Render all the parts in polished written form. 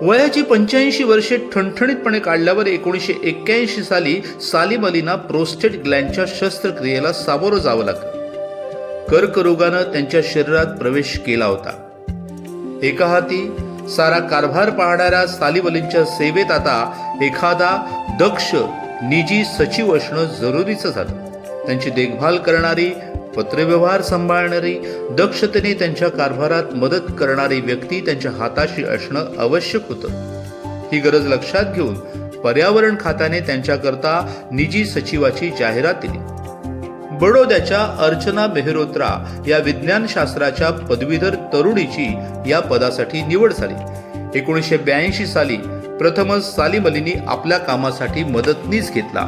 वयाची 85 वर्षे ठणठणीतपणे काढल्यावर 1981 साली सालीम अलींना प्रोस्टेट ग्लँडच्या शस्त्रक्रियेला सामोरं जावं लागलं. कर्करोगानं त्यांच्या शरीरात प्रवेश केला होता. एका हाती सारा कारभार पाहणाऱ्या सालीम अलींच्या सेवेत आता एखादा दक्ष निजी सचिव असणं जरुरीचं झालं. त्यांची देखभाल करणारी, पत्रव्यवहार सांभाळणारी, दक्षतेने त्यांच्या कारभारात मदत करणारी व्यक्ती त्यांच्या हाताशी असणं आवश्यक होतं. ही गरज लक्षात घेऊन पर्यावरण खात्याने त्यांच्याकरता निजी सचिवाची जाहिरात दिली. बडोद्याच्या अर्चना मेहरोत्रा या विज्ञानशास्त्राच्या पदवीधर तरुणीची या पदासाठी निवड झाली. 1982 साली प्रथमच सालीम अलींनी आपल्या कामासाठी मदतनीस घेतला.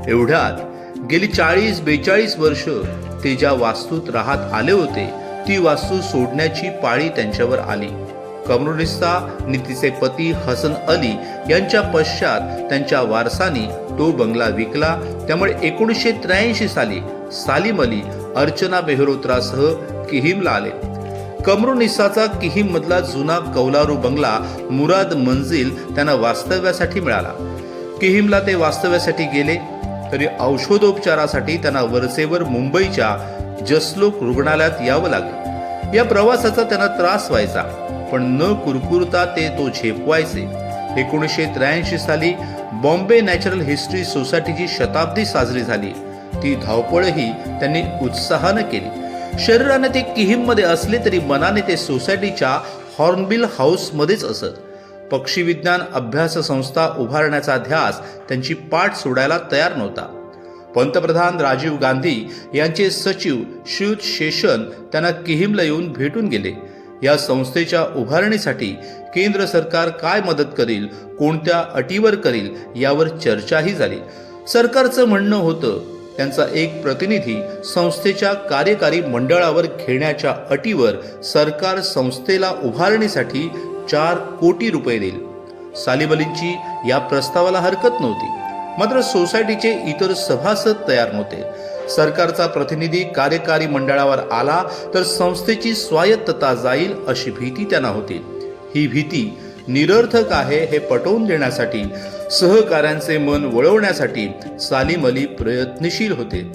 एवढ्यात गेली 40-42 वर्ष ते ज्या वास्तूत राहत आले होते ती वास्तू सोडण्याची पाळी त्यांच्यावर आली. कमरुनिस्ता नीतीचे पती हसन अली यांच्या पश्चात त्यांच्या वारसानी तो बंगला विकला. त्यामुळे 1983 साली सालीम अली अर्चना मेहरोत्रासह किहीमला आले. कमरुनिस्साचा किहीम मधला जुना कौलारू बंगला मुराद मंजिल त्यांना वास्तव्यासाठी मिळाला. किहीमला ते वास्तव्यासाठी गेले तरी औषधोपचारासाठी त्यांना वरचेवर मुंबईच्या जसलोक रुग्णालयात यावं लागले. या प्रवासाचा त्यांना त्रास व्हायचा, पण न कुरकुरता ते तो झेपवायचे. 1983 साली बॉम्बे नॅचरल हिस्ट्री सोसायटीची शताब्दी साजरी झाली. ती धावपळही त्यांनी उत्साहानं केली. शरीराने ते किहीममध्ये असले तरी मनाने ते सोसायटीच्या हॉर्नबिल हाऊसमध्येच असत. पक्षी विज्ञान अभ्यास संस्था उभारण्याचा ध्यास त्यांची पाठ सोडायला तयार नव्हता. पंतप्रधान राजीव गांधी यांचे सचिव श्रीयुत शेषन त्यांना किहीमला येऊन भेटून गेले. या संस्थेच्या उभारणीसाठी केंद्र सरकार काय मदत करेल, कोणत्या अटीवर करेल यावर चर्चाही झाली. सरकारचं म्हणणं होतं त्यांचा एक प्रतिनिधी संस्थेच्या कार्यकारी मंडळावर घेण्याच्या अटीवर सरकार संस्थेला उभारणीसाठी 4 कोटी रुपये देईल. सालीम अलींची या प्रस्तावाला हरकत नव्हती. मात्र सोसायटीचे इतर सभासद तयार नव्हते. सरकारचा प्रतिनिधी कार्यकारी मंडळावर आला तर संस्थेची स्वायत्तता जाईल अशी भीती त्यांना होती. ही भीती निरर्थक आहे हे पटवून देण्यासाठी, सहकाऱ्यांचे मन वळवण्यासाठी सालीम अली प्रयत्नशील होते.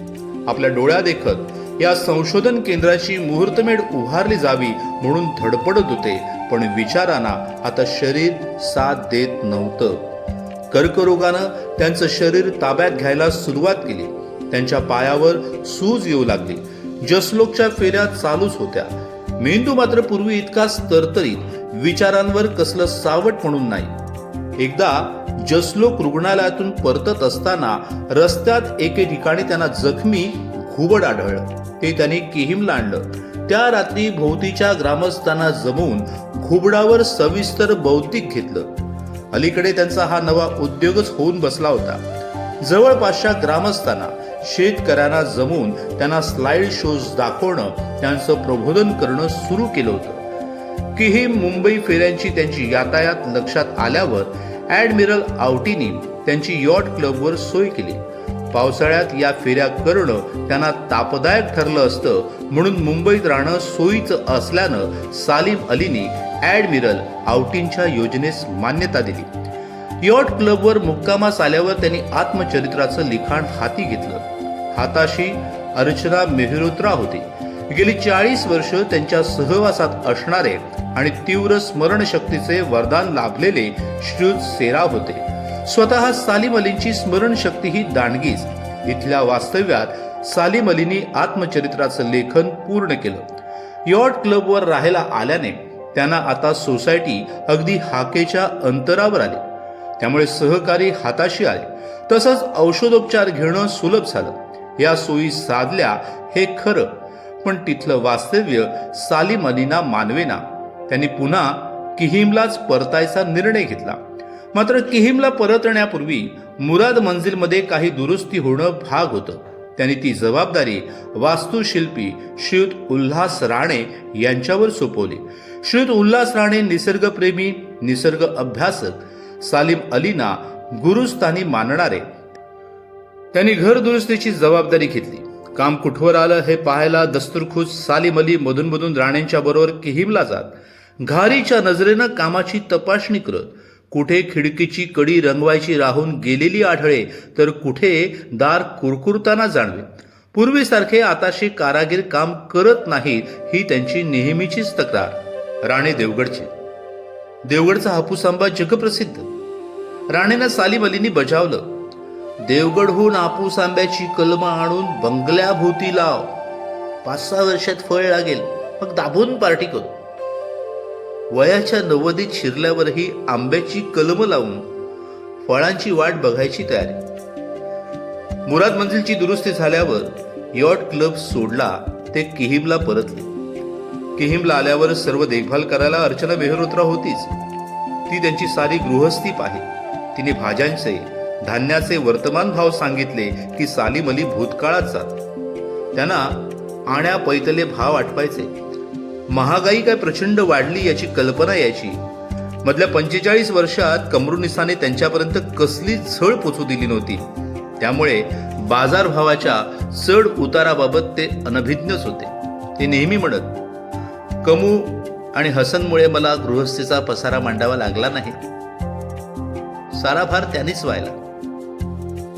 आपल्या डोळ्यादेखत या संशोधन केंद्राची मुहूर्तमेढ उभारली जावी म्हणून धडपडत होते, पण विचारांना आता शरीर साथ देत नव्हतं. कर्करोगानं त्यांचं शरीर ताब्यात घ्यायला सुरुवात केली. त्यांच्या पायावर सूज येऊ लागली. जसलोकच्या फेऱ्या चालूच होत्या. मेंदू मात्र पूर्वी इतकाच तरतरीत, विचारांवर कसलं सावट म्हणून नाही. एकदा जसलोक रुग्णालयातून परतत असताना रस्त्यात एके ठिकाणी त्यांना जखमी घुबड आढळलं. ते त्यांनी किहीमला आणलं. त्या रात्री भोवतीच्या ग्रामस्थांना जमवून घुबडावर सविस्तर बौद्धिक घेतलं. अलीकडे त्यांचा हा नवा उद्योगच होऊन बसला होता. जवळपासच्या ग्रामस्थांना, शेतकऱ्यांना जमवून त्यांना स्लाइड शोज दाखवणं, त्यांचं प्रबोधन करणं सुरू केलं होतं. किहीम मुंबई फेऱ्यांची त्यांची यातायात लक्षात आल्यावर ॲडमिरल आउटीनी त्यांची यॉट क्लबवर सोय केली. पावसाळ्यात या फेऱ्या करणं त्यांना तापदायक ठरलं असतं, म्हणून मुंबईत राहणं सोयीचं असल्यानं सालीम अलींनी ॲडमिरल आउटींच्या योजनेस मान्यता दिली. यॉट क्लबवर मुक्कामास आल्यावर त्यांनी आत्मचरित्राचं लिखाण हाती घेतलं. हाताशी अर्चना मेहरोत्रा होती. गेली 40 वर्ष त्यांच्या सहवासात असणारे आणि तीव्र स्मरणशक्तीचे वरदान लाभलेले श्रीयुत सेराव होते. स्वतः सालीम अलींची स्मरणशक्ती ही दांडगीच. इथल्या वास्तव्यात सालीम अलींनी आत्मचरित्राचं लेखन पूर्ण केलं. यॉट क्लबवर राहायला आल्याने त्यांना आता सोसायटी अगदी हाकेच्या अंतरावर आली. त्यामुळे सहकारी हाताशी आले. तसंच औषधोपचार घेणं सुलभ झालं. या सोयी साधल्या हे खरं, पण तिथलं वास्तव्य सालीम अलींना मानवेना. त्यांनी पुन्हा किहीमलाच परतायचा निर्णय घेतला. मात्र किहीमला परतण्यापूर्वी मुराद मंजिलमध्ये काही दुरुस्ती होणं भाग होतं. त्यांनी ती जबाबदारी वास्तुशिल्पी श्रीयुत उल्हास राणे यांच्यावर सोपवली. श्रीयुत उल्हास राणे निसर्गप्रेमी, निसर्ग अभ्यासक, सालीम अलींना गुरुस्थानी मानणारे. त्यांनी घर दुरुस्तीची जबाबदारी घेतली. काम कुठवर आलं हे पाहायला दस्तुरखुश सालीम अली मधून राणेंच्या बरोबर किहीमला जात. घारीच्या नजरेनं कामाची तपासणी करत कुठे खिडकीची कडी रंगवायची राहून गेलेली आढळे तर कुठे दार कुरकुरताना जाणवे. पूर्वीसारखे आताशे कारागीर काम करत नाहीत ही त्यांची नेहमीचीच तक्रार. राणे देवगडचे. देवगडचा हापूस आंबा जगप्रसिद्ध. राणेनं सालीम अलींनी बजावलं, देवगडहून हापूस आंब्याची कलमं आणून बंगल्याभोवती लाव. 5-6 वर्षात फळ लागेल, मग दाबून पार्टी करू. वयाच्या 90 शिरल्यावरही आंब्याची कलमं लावून फळांची वाट बघायची तयारी. मुराद मंजिलची दुरुस्ती झाल्यावर यॉट क्लब सोडला ते किहीमला परतले. किहीमला आल्यावर सर्व देखभाल करायला अर्चना मेहरोत्रा होतीच. ती त्यांची सारी गृहस्थी पाहिली. तिने भाज्यांचे धान्याचे वर्तमान भाव सांगितले की सालीम अली भूतकाळात जात. त्यांना आण्या पैतले भाव आठवायचे. महागाई काय प्रचंड वाढली याची कल्पना यायची. मधल्या 45 वर्षात कमरुनिसाने त्यांच्यापर्यंत कसली झळ पोचू दिली नव्हती. त्यामुळे बाजारभावाच्या चढ उताराबाबत ते अनभिज्ञच होते. ते नेहमी म्हणत, कमू आणि हसनमुळे मला गृहस्थीचा पसारा मांडावा लागला नाही. सारा भार त्यांनीच व्हायला.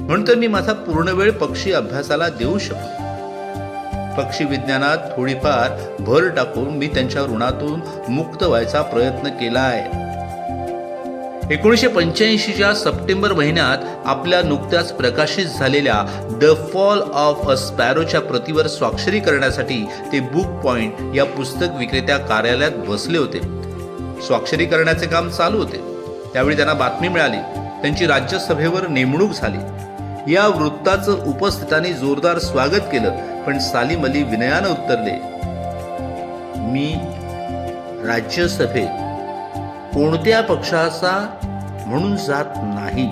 म्हणतो मी माझा पूर्णवेळ पक्षी अभ्यासाला देऊ शकतो. पक्षी विज्ञानात थोडीफार भर टाकून मी त्यांच्या ऋणातून मुक्त व्हायचा प्रयत्न केला आहे. 1985च्या सप्टेंबर महिन्यात आपल्या नुकत्याच प्रकाशित झालेल्या द फॉल ऑफ अ स्पॅरोच्या प्रतीवर स्वाक्षरी करण्यासाठी ते बुक पॉइंट या पुस्तक विक्रेत्या कार्यालयात बसले होते. स्वाक्षरी करण्याचे काम चालू होते. त्यावेळी त्यांना बातमी मिळाली, त्यांची राज्यसभेवर नेमणूक झाली. या वृत्ताचं उपस्थितांनी जोरदार स्वागत केलं, पण सालीम अली विनयानं उत्तरले, मी राज्यसभेत कोणत्या पक्षाचा म्हणून जात नाही,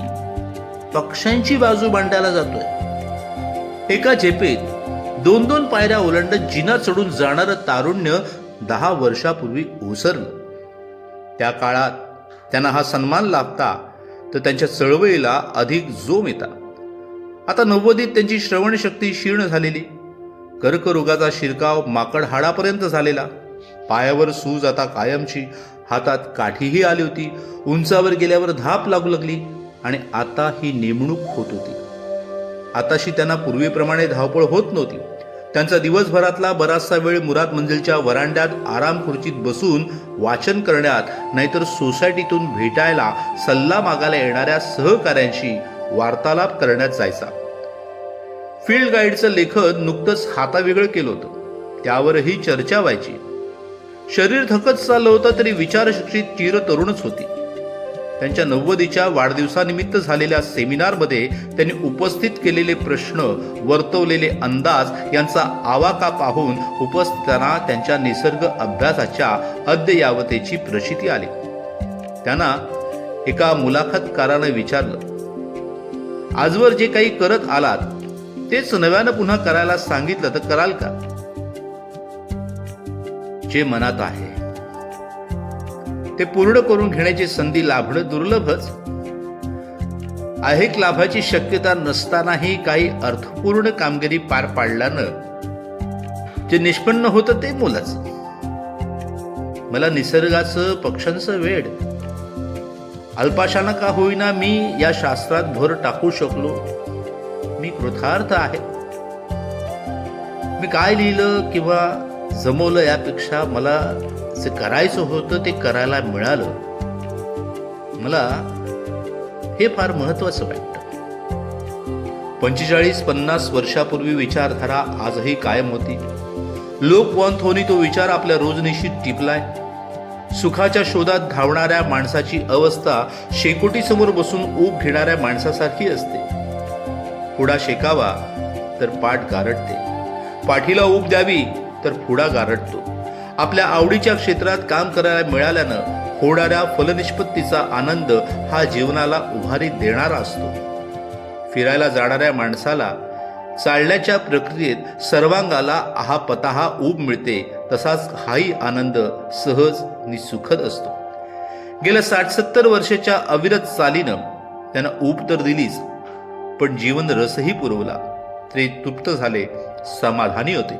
पक्षांची बाजू मांडायला जातोय. एका झेपेत 2-2 पायऱ्या ओलांडत जिना चढून जाणारं तारुण्य 10 वर्षापूर्वी ओसरलं. त्या काळात त्यांना हा सन्मान लाभता तर त्यांच्या चळवळीला अधिक जोम येता. आता 90s त्यांची श्रवणशक्ती क्षीण झालेली, कर्करोगाचा शिरकाव माकड हाडापर्यंत झालेला, पायावर सूज आता कायमची, हातात काठीही आली होती, उंचावर गेल्यावर धाप लागू लागली आणि आता ही नेमणूक होत होती. आताशी त्यांना पूर्वीप्रमाणे धावपळ होत नव्हती. त्यांचा दिवसभरातला बराचसा वेळ मुराद मंजिलच्या वरांड्यात आराम खुर्चीत बसून वाचन करण्यात, नाहीतर सोसायटीतून भेटायला सल्ला मागायला येणाऱ्या सहकाऱ्यांशी वार्तालाप करण्यात जायचा. फील्ड गाईडचं लेखन नुकतंच हातावेगळं केलं होतं, त्यावरही चर्चा व्हायची. शरीर थकत चाललं होतं तरी विचारशिक्षित चिर तरुणच होती. त्यांच्या 90च्या वाढदिवसानिमित्त झालेल्या सेमिनारमध्ये त्यांनी उपस्थित केलेले प्रश्न, वर्तवलेले अंदाज यांचा आवाका पाहून उपस्थितांना त्यांच्या निसर्ग अभ्यासाच्या अद्ययावतेची प्रचिती आली. त्यांना एका मुलाखतकारानं विचारलं, आजवर जे काही करत आलात तेच नव्यानं पुन्हा करायला सांगितलं तर कराल का? जे मनात आहे ते पूर्ण करून घेण्याची संधी लाभणं दुर्लभच. ऐहिक लाभाची शक्यता नसतानाही काही अर्थपूर्ण कामगिरी पार पाडल्यानं जे निष्पन्न होतं ते मोलाचं. मला निसर्गाचं, पक्ष्यांचं वेड, अल्पाशानं का होईना मी या शास्त्रात भर टाकू शकलो. मी कृतार्थ आहे. मी काय लिहिलं किंवा जमवलं यापेक्षा मला जे करायचं होतं ते करायला मिळालं, मला हे फार महत्वाचं वाटतं. 45-50 वर्षापूर्वी विचारधारा आजही कायम होती. लोकवंत तो विचार आपल्या रोजनिशीत टिपलाय. सुखाच्या शोधात धावणाऱ्या माणसाची अवस्था शेकोटीसमोर बसून ऊब घेणाऱ्या माणसासारखी असते. पुढा शेकावा तर पाठ गारटते, पाठीला ऊब द्यावी तर पुढा गारटतो. आपल्या आवडीच्या क्षेत्रात काम करायला मिळाल्यानं होणाऱ्या फलनिष्पत्तीचा आनंद हा जीवनाला उभारी देणारा असतो. फिरायला जाणाऱ्या माणसाला चालण्याच्या प्रक्रियेत सर्वांगाला आहापताहा ऊब मिळते, तसाच हाही आनंद सहज आणि सुखद असतो. गेल्या 60-70 वर्षाच्या अविरत चालीनं त्यानं ऊब तर दिलीच, पण जीवन रसही पुरवला. ते तृप्त झाले, समाधानी होते.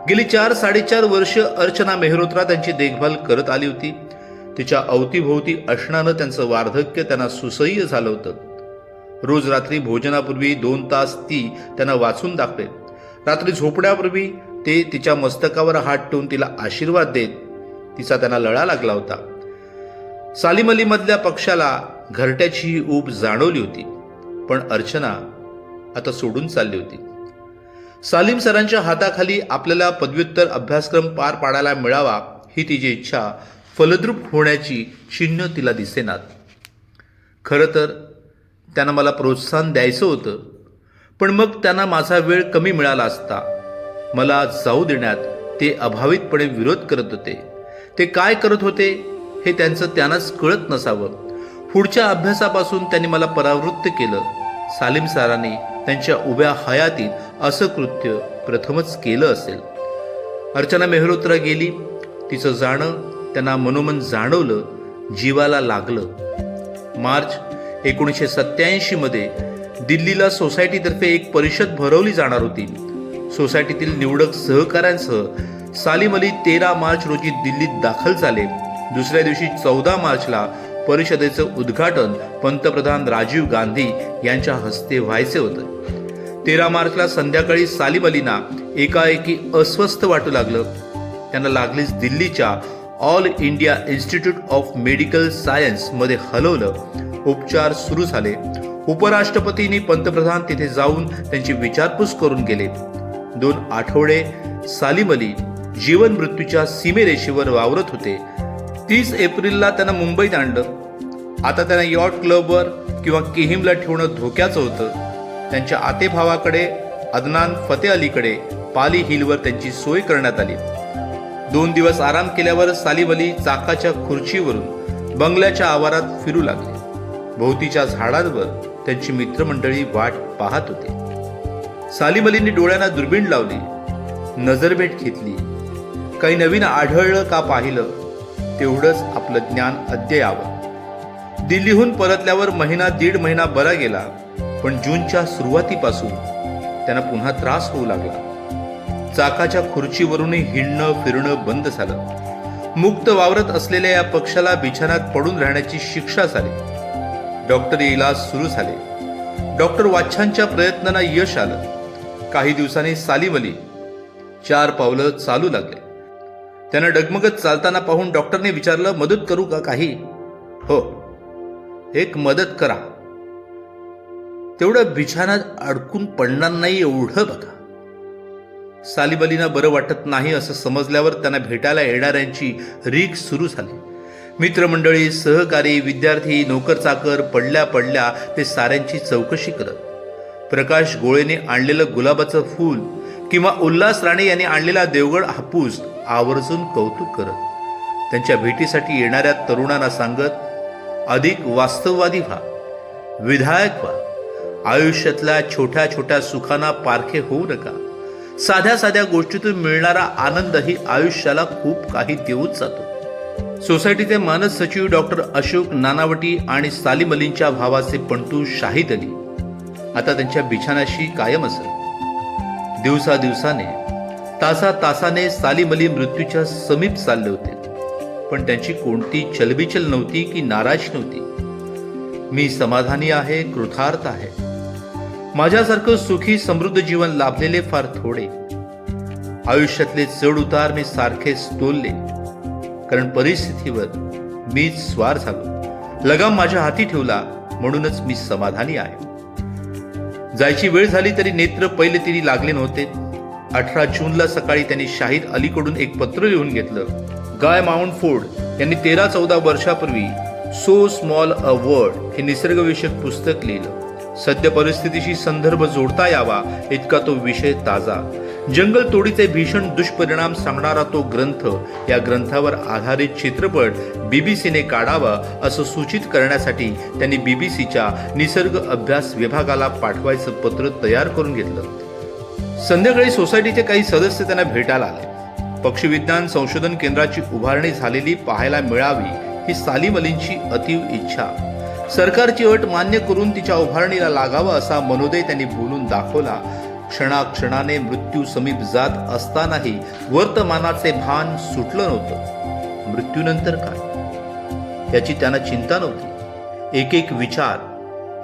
गेली 4-4.5 वर्ष अर्चना मेहरोत्रा त्यांची देखभाल करत आली होती. तिच्या अवतीभोवती असणारं त्यांचं वार्धक्य त्यांना सुसह्य झालं होतं. रोज रात्री भोजनापूर्वी 2 तास ती त्यांना वाचून दाखवे. रात्री झोपण्यापूर्वी ते तिच्या मस्तकावर हात ठेवून तिला आशीर्वाद देत. तिचा त्यांना लळा लागला होता. सालीम अली मधल्या पक्षाला घरट्याची ऊब जाणवली होती, पण अर्चना आता सोडून चालली होती. सालीम सरांच्या हाताखाली आपल्याला पदव्युत्तर अभ्यासक्रम पार पाडायला मिळावा ही तिची इच्छा फलद्रूप होण्याची चिन्ह तिला दिसेनात. खरं तर त्यांना मला प्रोत्साहन द्यायचं होतं, पण मग त्यांना माझा वेळ कमी मिळाला असता. मला जाऊ देण्यात ते अभावितपणे विरोध करत होते. ते काय करत होते हे त्यांचं त्यांनाच कळत नसावं. पुढच्या अभ्यासापासून त्यांनी मला परावृत्त केलं. सालीम सरांनी त्यांच्या उभ्या हयातीत असं कृत्य प्रथमच केलं असेल. अर्चना मेहरोत्रा गेली. तिचं जाणं त्यांना मनोमन जाणवलं, जीवाला लागलं. मार्च 1987 मध्ये दिल्लीला सोसायटीतर्फे एक परिषद भरवली जाणार होती. सोसायटीतील निवडक सहकाऱ्यांसह सालीम अली 13 मार्च रोजी दिल्लीत दाखल झाले. दुसऱ्या दिवशी 14 मार्चला परिषदेचं उद्घाटन पंतप्रधान राजीव गांधी यांच्या हस्ते व्हायचे होते. 13 मार्चला संध्याकाळी सालीम अलींना एकाएकी अस्वस्थ वाटू लागलं. त्यांना लागलीच दिल्लीच्या all India institute of medical science मध्ये हलवलं. उपचार सुरू झाले. उपराष्ट्रपतींनी पंतप्रधान तिथे जाऊन त्यांची विचारपूस करून गेले. 2 आठवडे सालीम अली जीवन मृत्यूच्या सीमेरेषेवर वावरत होते. 30 एप्रिलला त्यांना मुंबईत आणलं. आता त्यांना यॉट क्लबवर किंवा किहिमला ठेवणं धोक्याचं होतं. त्यांच्या आतेभावाकडे अदनान फतेह अलीकडे पाली हिलवर त्यांची सोय करण्यात आली. 2 दिवस आराम केल्यावर सालीम अली चाकाच्या खुर्चीवरून बंगल्याच्या आवारात फिरू लागले. भोवतीच्या झाडांवर त्यांची मित्रमंडळी वाट पाहत होते. सालीम अलींनी डोळ्यांना दुर्बीण लावली, नजरभेट घेतली. काही नवीन आढळलं का पाहिलं, तेवढंच आपलं ज्ञान अद्ययावत. दिल्लीहून परतल्यावर 1.5 महिना बरा गेला, पण जूनच्या सुरुवातीपासून त्यांना पुन्हा त्रास होऊ लागला. चाकाच्या खुर्चीवरूनही हिंडणं फिरणं बंद झालं. मुक्त वावरत असलेल्या या पक्षाला बिछाण्यात पडून राहण्याची शिक्षा झाली. डॉक्टरी इलाज सुरू झाले. डॉक्टर वाच्छांच्या प्रयत्नांना यश आलं. काही दिवसांनी सालीम अली 4 पावलं चालू लागले. त्यांना डगमगत चालताना पाहून डॉक्टरने विचारलं, मदत करू का काही? हो, एक मदत करा, तेवढं बिछाण्यात अडकून पडणार नाही एवढं बघा. सालीम अलींना बरं वाटत नाही असं समजल्यावर त्यांना भेटायला येणाऱ्यांची रीघ सुरू झाली. मित्रमंडळी, सहकारी, विद्यार्थी, नोकर-चाकर पडल्या पडल्या ते साऱ्यांची चौकशी करत. प्रकाश गोळेने आणलेलं गुलाबाचं फूल किंवा उल्हास राणे यांनी आणलेला देवगड हापूस आवर्जून कौतुक करत. त्यांच्या भेटीसाठी येणाऱ्या तरुणांना सांगत, अधिक वास्तववादी व्हा, विधायक व्हा. आयुष्यातल्या छोट्या छोट्या सुखांना पारखे होऊ नका. साध्या साध्या गोष्टीतून मिळणारा आनंदही आयुष्याला खूप काही देऊन जातो. सोसायटीचे मानस सचिव डॉक्टर अशोक नानावटी आणि सालीम अलींच्या भावाचे पंटू शाहिद अली आता त्यांच्या बिछाण्याशी कायम असेल. दिवसादिवसाने, तासातासाने सालीम अली मृत्यूच्या समीप चालले होते, पण त्यांची कोणती चलबिचल नव्हती की नाराज नव्हती. मी समाधानी आहे, कृतार्थ आहे. माझ्यासारखं सुखी समृद्ध जीवन लाभलेले फार थोडे. आयुष्यातले चढ उतार मी सारखेच तोलले, कारण परिस्थितीवर मीच स्वार झालो. लगाम माझ्या हाती ठेवला, म्हणूनच मी समाधानी आहे. जायची वेळ झाली तरी नेत्र पहिले तिरी लागले नव्हते. 18 जूनला सकाळी त्यांनी शाहिद अलीकडून एक पत्र लिहून घेतलं. गाय माउंटफोर्ड यांनी 13-14 वर्षापूर्वी सो स्मॉल अ वर्ड हे निसर्गविषयक पुस्तक लिहिलं. सद्य परिस्थितीशी संदर्भ जोडता यावा इतका तो विषय ताजा. जंगल तोडीचे भीषण दुष्परिणाम सांगणारा तो ग्रंथ, या ग्रंथावर आधारित चित्रपट बीबीसीने काढावा असं सूचित करण्यासाठी त्यांनी बीबीसीच्या निसर्ग अभ्यास विभागाला पाठवायचं पत्र तयार करून घेतलं. संध्याकाळी सोसायटीचे काही सदस्य त्यांना भेटायला आले. पक्षीविज्ञान संशोधन केंद्राची उभारणी झालेली पाहायला मिळावी ही सालीम अलींची अतीव इच्छा. सरकारची अट मान्य करून तिच्या उभारणीला लागावं असा मनोदय त्यांनी बोलून दाखवला. क्षणाक्षणाने मृत्यू समीप जात असतानाही वर्तमानाचे भान सुटलं नव्हतं. मृत्यूनंतर काय याची त्यांना चिंता नव्हती. एक एक विचार,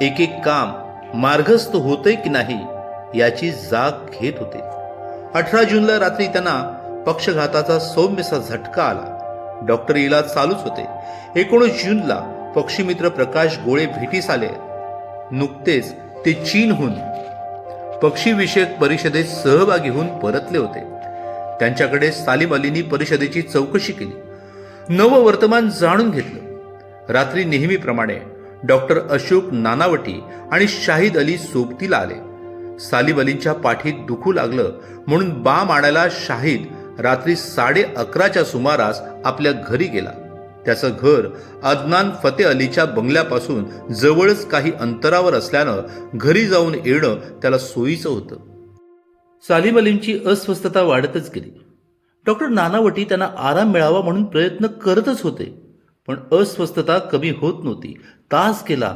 एक एक काम मार्गस्थ होतंय की नाही याची जाग घेत होते. 18 जूनला रात्री त्यांना पक्षघाताचा सौम्यसा झटका आला. डॉक्टर इलाज चालूच होते. 19 जूनला पक्षीमित्र प्रकाश गोळे भेटीस आले. नुकतेच ते चीनहून पक्षीविषयक परिषदेत सहभागी होऊन परतले होते. त्यांच्याकडे सालीम अलींनी परिषदेची चौकशी केली, नवं वर्तमान जाणून घेतलं. रात्री नेहमीप्रमाणे डॉक्टर अशोक नानावटी आणि शाहिद अली सोबतीला आले. सालीम अलींच्या पाठीत दुखू लागलं म्हणून बाम आणायला शाहिद रात्री 11:30च्या सुमारास आपल्या घरी गेला. त्याचं घर अदनान फतेह अलीच्या बंगल्यापासून जवळच काही अंतरावर असल्यानं घरी जाऊन येणं त्याला सोयीचं होतं. सालीम अलींची अस्वस्थता वाढतच गेली. डॉक्टर नानावटी त्यांना आराम मिळावा म्हणून प्रयत्न करतच होते, पण अस्वस्थता कमी होत नव्हती. तास गेला.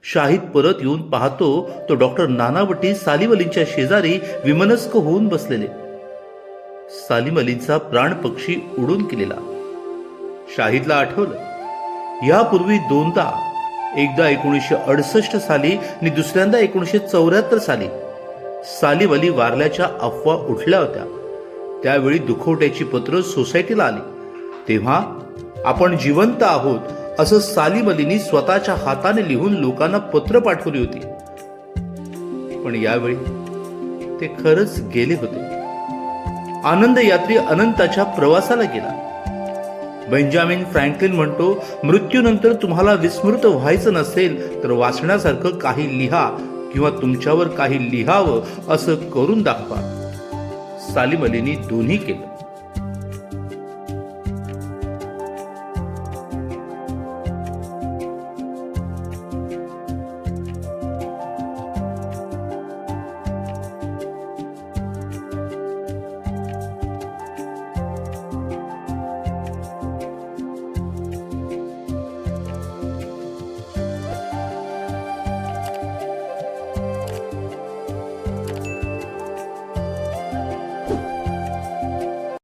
शाहिद परत येऊन पाहतो तो डॉक्टर नानावटी सालीम अलींच्या शेजारी विमनस्क होऊन बसलेले. सालीम अलींचा प्राणपक्षी उडून गेलेला शाहिदला आठवलं. यापूर्वी दोनदा, एकदा 1968 साली आणि दुसऱ्यांदा 1974 साली सालीम अली वारल्याच्या अफवा उठल्या होत्या. त्यावेळी दुखवट्याची पत्र सोसायटीला आली. तेव्हा आपण जिवंत आहोत असं सालीम अलींनी स्वतःच्या हाताने लिहून लोकांना पत्र पाठवली होती. पण यावेळी ते खरंच गेले होते. आनंद यात्री अनंताच्या प्रवासाला गेला. बेंजामिन फ्रँकलिन म्हणतो, मृत्यूनंतर तुम्हाला विस्मृत व्हायचं नसेल तर वाचण्यासारखं काही लिहा किंवा तुमच्यावर काही लिहावं असं करून दाखवा. सालीम अलींनी दोन्ही केलं.